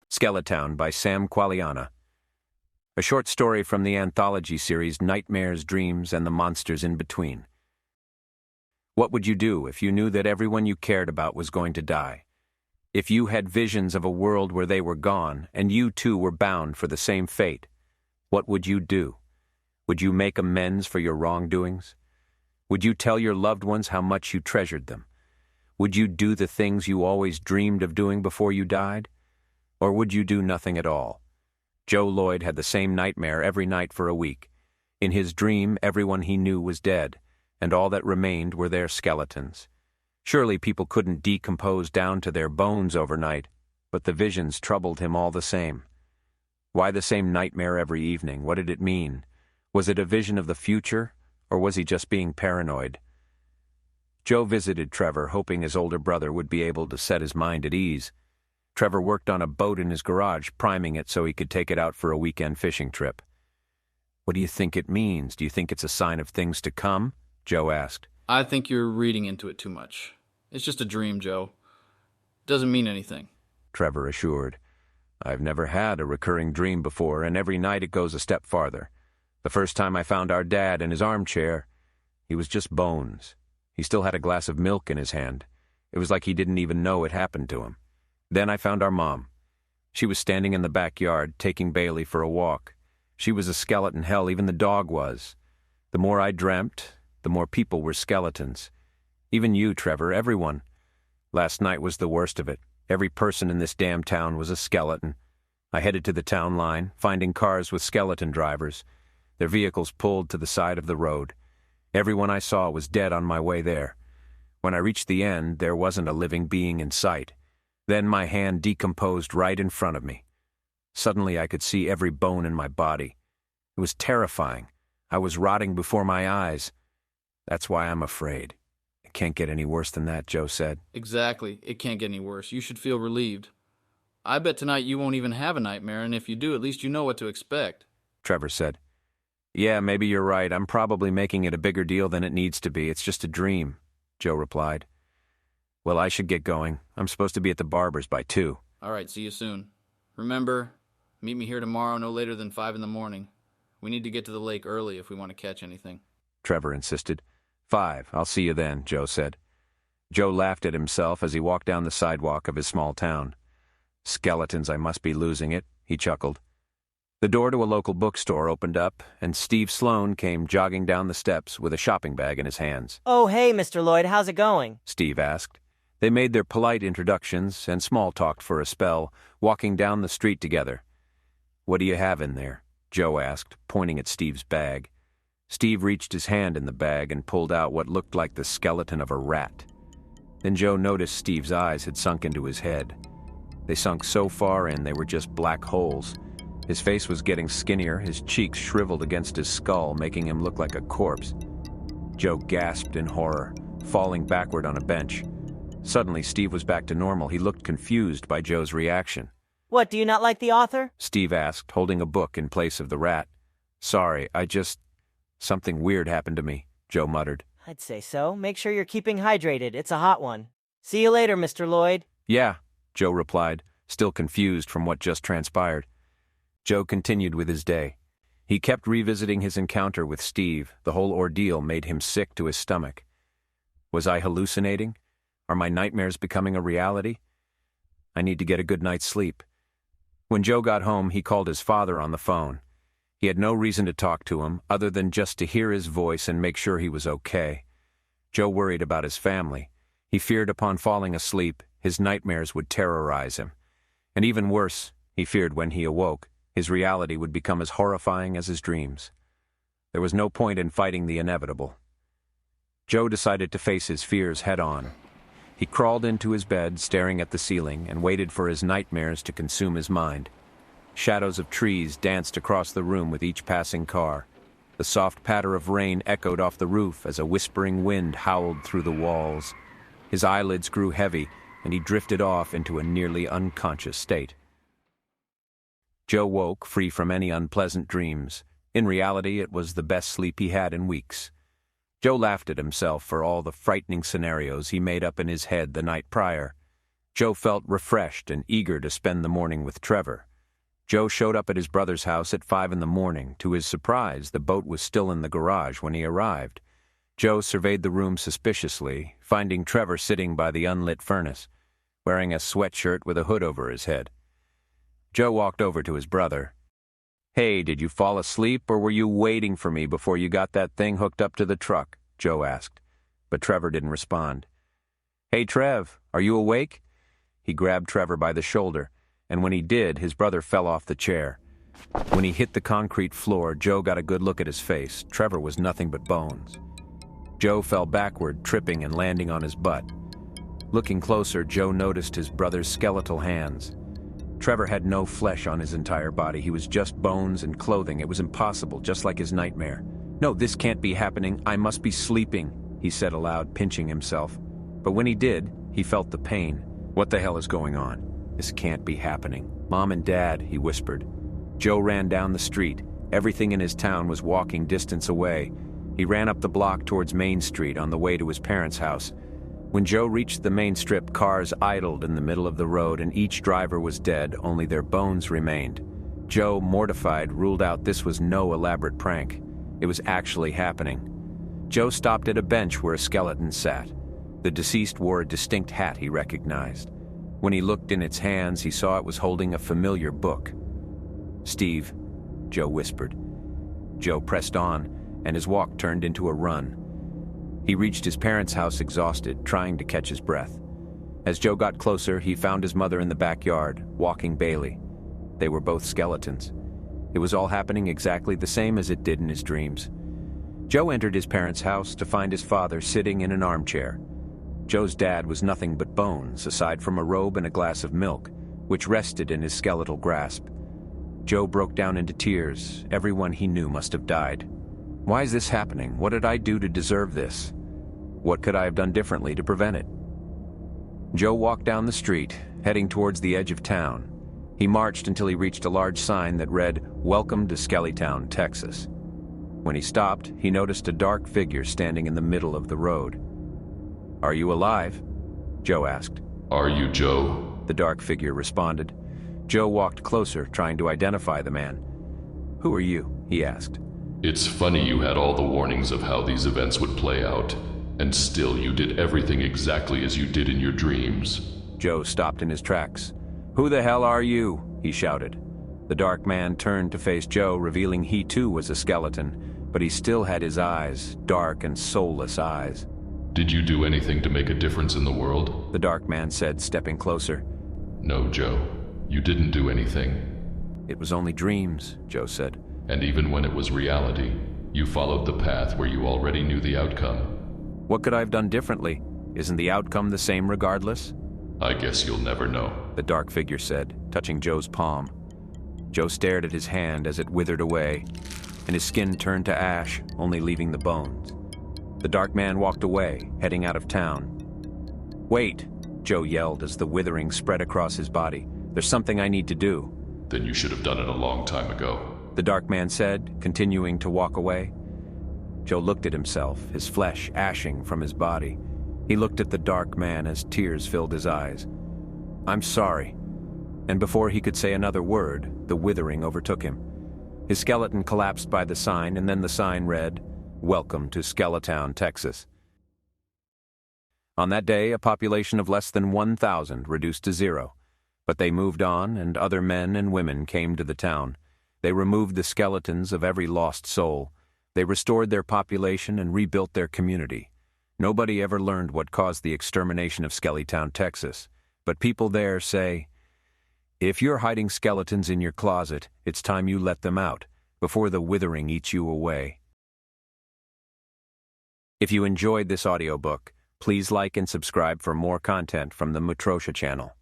Skele-town by Sam Qualiana. A short story from the anthology series Nightmares, Dreams, and the Monsters in Between. What would you do if you knew that everyone you cared about was going to die? If you had visions of a world where they were gone, and you too were bound for the same fate, what would you do? Would you make amends for your wrongdoings? Would you tell your loved ones how much you treasured them? Would you do the things you always dreamed of doing before you died? Or would you do nothing at all? Joe Lloyd had the same nightmare every night for a week. In his dream, everyone he knew was dead, and all that remained were their skeletons. Surely people couldn't decompose down to their bones overnight, but the visions troubled him all the same. Why the same nightmare every evening? What did it mean? Was it a vision of the future, or was he just being paranoid? Joe visited Trevor, hoping his older brother would be able to set his mind at ease. Trevor worked on a boat in his garage, priming it so he could take it out for a weekend fishing trip. "What do you think it means? Do you think it's a sign of things to come?" Joe asked. I think you're reading into it too much. It's just a dream, Joe. Doesn't mean anything. Trevor assured. "I've never had a recurring dream before, and every night it goes a step farther. The first time I found our dad in his armchair, he was just bones. He still had a glass of milk in his hand. It was like he didn't even know it happened to him. Then I found our mom. She was standing in the backyard, taking Bailey for a walk. She was a skeleton, hell, even the dog was. The more I dreamt, the more people were skeletons. Even you, Trevor, everyone. Last night was the worst of it. Every person in this damn town was a skeleton. I headed to the town line, finding cars with skeleton drivers, their vehicles pulled to the side of the road. Everyone I saw was dead on my way there. When I reached the end, there wasn't a living being in sight. Then my hand decomposed right in front of me. Suddenly I could see every bone in my body. It was terrifying. I was rotting before my eyes. That's why I'm afraid. It can't get any worse than that, Joe said. Exactly. It can't get any worse. You should feel relieved. I bet tonight you won't even have a nightmare, and if you do, at least you know what to expect. Trevor said. "Yeah, maybe you're right. I'm probably making it a bigger deal than it needs to be. It's just a dream," Joe replied. "Well, I should get going. I'm supposed to be at the barber's by 2. All right, see you soon. Remember, meet me here tomorrow no later than 5 in the morning. We need to get to the lake early if we want to catch anything." Trevor insisted. 5. I'll see you then, Joe said. Joe laughed at himself as he walked down the sidewalk of his small town. "Skeletons, I must be losing it," he chuckled. The door to a local bookstore opened up, and Steve Sloan came jogging down the steps with a shopping bag in his hands. "Oh, hey, Mr. Lloyd, how's it going?" Steve asked. They made their polite introductions and small-talked for a spell, walking down the street together. "What do you have in there?" Joe asked, pointing at Steve's bag. Steve reached his hand in the bag and pulled out what looked like the skeleton of a rat. Then Joe noticed Steve's eyes had sunk into his head. They sunk so far in they were just black holes. His face was getting skinnier, his cheeks shriveled against his skull, making him look like a corpse. Joe gasped in horror, falling backward on a bench. Suddenly, Steve was back to normal. He looked confused by Joe's reaction. "What, do you not like the author?" Steve asked, holding a book in place of the rat. "Sorry, something weird happened to me," Joe muttered. "I'd say so. Make sure you're keeping hydrated. It's a hot one. See you later, Mr. Lloyd." "Yeah," Joe replied, still confused from what just transpired. Joe continued with his day. He kept revisiting his encounter with Steve. The whole ordeal made him sick to his stomach. Was I hallucinating? Are my nightmares becoming a reality? I need to get a good night's sleep. When Joe got home, he called his father on the phone. He had no reason to talk to him, other than just to hear his voice and make sure he was okay. Joe worried about his family. He feared upon falling asleep, his nightmares would terrorize him. And even worse, he feared when he awoke, his reality would become as horrifying as his dreams. There was no point in fighting the inevitable. Joe decided to face his fears head-on. He crawled into his bed, staring at the ceiling, and waited for his nightmares to consume his mind. Shadows of trees danced across the room with each passing car. The soft patter of rain echoed off the roof as a whispering wind howled through the walls. His eyelids grew heavy, and he drifted off into a nearly unconscious state. Joe woke, free from any unpleasant dreams. In reality, it was the best sleep he had in weeks. Joe laughed at himself for all the frightening scenarios he made up in his head the night prior. Joe felt refreshed and eager to spend the morning with Trevor. Joe showed up at his brother's house at 5 in the morning. To his surprise, the boat was still in the garage when he arrived. Joe surveyed the room suspiciously, finding Trevor sitting by the unlit furnace, wearing a sweatshirt with a hood over his head. Joe walked over to his brother. "Hey, did you fall asleep or were you waiting for me before you got that thing hooked up to the truck?" Joe asked, but Trevor didn't respond. "Hey, Trev, are you awake?" He grabbed Trevor by the shoulder, and when he did, his brother fell off the chair. When he hit the concrete floor, Joe got a good look at his face. Trevor was nothing but bones. Joe fell backward, tripping and landing on his butt. Looking closer, Joe noticed his brother's skeletal hands. Trevor had no flesh on his entire body. He was just bones and clothing. It was impossible, just like his nightmare. "No, this can't be happening. I must be sleeping," he said aloud, pinching himself. But when he did, he felt the pain. "What the hell is going on? This can't be happening. Mom and Dad," he whispered. Joe ran down the street. Everything in his town was walking distance away. He ran up the block towards Main Street on the way to his parents' house. When Joe reached the main strip, cars idled in the middle of the road and each driver was dead, only their bones remained. Joe, mortified, ruled out this was no elaborate prank. It was actually happening. Joe stopped at a bench where a skeleton sat. The deceased wore a distinct hat he recognized. When he looked in its hands, he saw it was holding a familiar book. "Steve," Joe whispered. Joe pressed on, and his walk turned into a run. He reached his parents' house exhausted, trying to catch his breath. As Joe got closer, he found his mother in the backyard, walking Bailey. They were both skeletons. It was all happening exactly the same as it did in his dreams. Joe entered his parents' house to find his father sitting in an armchair. Joe's dad was nothing but bones, aside from a robe and a glass of milk, which rested in his skeletal grasp. Joe broke down into tears. Everyone he knew must have died. Why is this happening? What did I do to deserve this? What could I have done differently to prevent it? Joe walked down the street, heading towards the edge of town. He marched until he reached a large sign that read, "Welcome to Skele-town, Texas." When he stopped, he noticed a dark figure standing in the middle of the road. "Are you alive?" Joe asked. "Are you Joe?" The dark figure responded. Joe walked closer, trying to identify the man. "Who are you?" he asked. "It's funny you had all the warnings of how these events would play out, and still you did everything exactly as you did in your dreams." Joe stopped in his tracks. "Who the hell are you?" he shouted. The dark man turned to face Joe, revealing he too was a skeleton, but he still had his eyes, dark and soulless eyes. "Did you do anything to make a difference in the world?" the dark man said, stepping closer. "No, Joe. You didn't do anything. "It was only dreams," Joe said. And even when it was reality, you followed the path where you already knew the outcome." "What could I have done differently? Isn't the outcome the same regardless?" "I guess you'll never know," the dark figure said, touching Joe's palm. Joe stared at his hand as it withered away, and his skin turned to ash, only leaving the bones. The dark man walked away, heading out of town. "Wait," Joe yelled as the withering spread across his body. "There's something I need to do." "Then you should have done it a long time ago," the dark man said, continuing to walk away. Joe looked at himself, his flesh ashing from his body. He looked at the dark man as tears filled his eyes. "I'm sorry." And before he could say another word, the withering overtook him. His skeleton collapsed by the sign, and then the sign read, "Welcome to Skele-town, Texas." On that day, a population of less than 1,000 reduced to 0. But they moved on, and other men and women came to the town. They removed the skeletons of every lost soul. They restored their population and rebuilt their community. Nobody ever learned what caused the extermination of Skele-town, Texas. But people there say, if you're hiding skeletons in your closet, it's time you let them out, before the withering eats you away. If you enjoyed this audiobook, please like and subscribe for more content from the Metroshia channel.